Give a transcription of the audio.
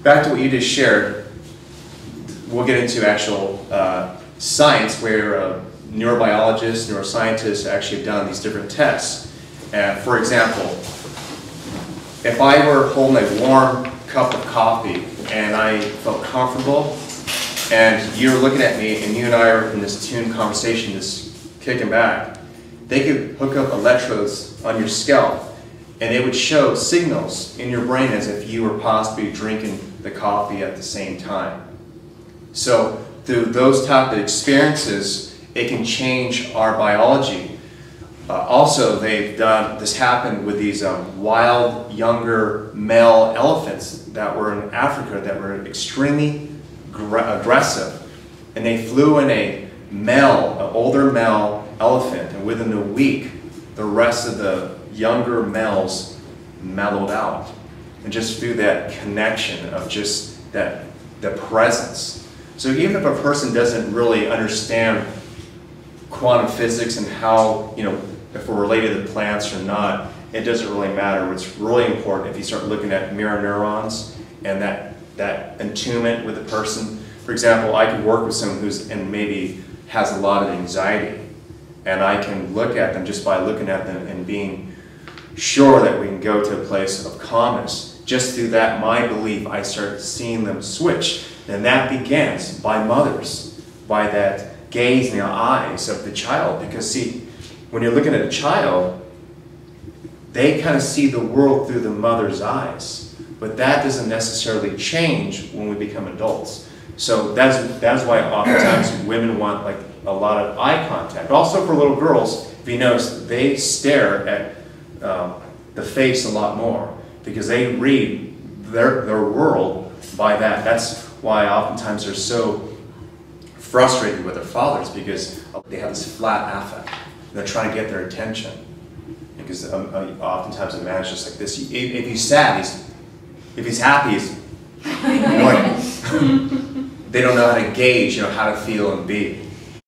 back to what you just shared, we'll get into actual science where neurobiologists, neuroscientists actually have done these different tests. For example, if I were holding a warm cup of coffee and I felt comfortable, and you're looking at me and you and I are in this tuned conversation, just kicking back, they could hook up electrodes on your scalp and they would show signals in your brain as if you were possibly drinking the coffee at the same time. So through those type of experiences, it can change our biology. Also, they've done, this happened with these wild younger male elephants that were in Africa that were extremely aggressive, and they flew in an older male elephant, and within a week the rest of the younger males mellowed out, and just through that connection of just the presence. So even if a person doesn't really understand quantum physics and how, if we're related to plants or not, it doesn't really matter. What's really important, if you start looking at mirror neurons and that attunement with a person. For example, I could work with someone and maybe has a lot of anxiety, and I can look at them just by looking at them and being sure that we can go to a place of calmness. Just through that, my belief, I start seeing them switch. And that begins by mothers, by that gaze in the eyes of the child. Because see, when you're looking at a child, they kind of see the world through the mother's eyes. But that doesn't necessarily change when we become adults. So that's why oftentimes women want like a lot of eye contact. Also for little girls, if you notice, they stare at the face a lot more because they read their world by that. That's why oftentimes they're so frustrated with their fathers, because they have this flat affect. They're trying to get their attention. Because oftentimes a man's just like this. If he's sad, if he's happy, he's like, they don't know how to gauge, how to feel and be.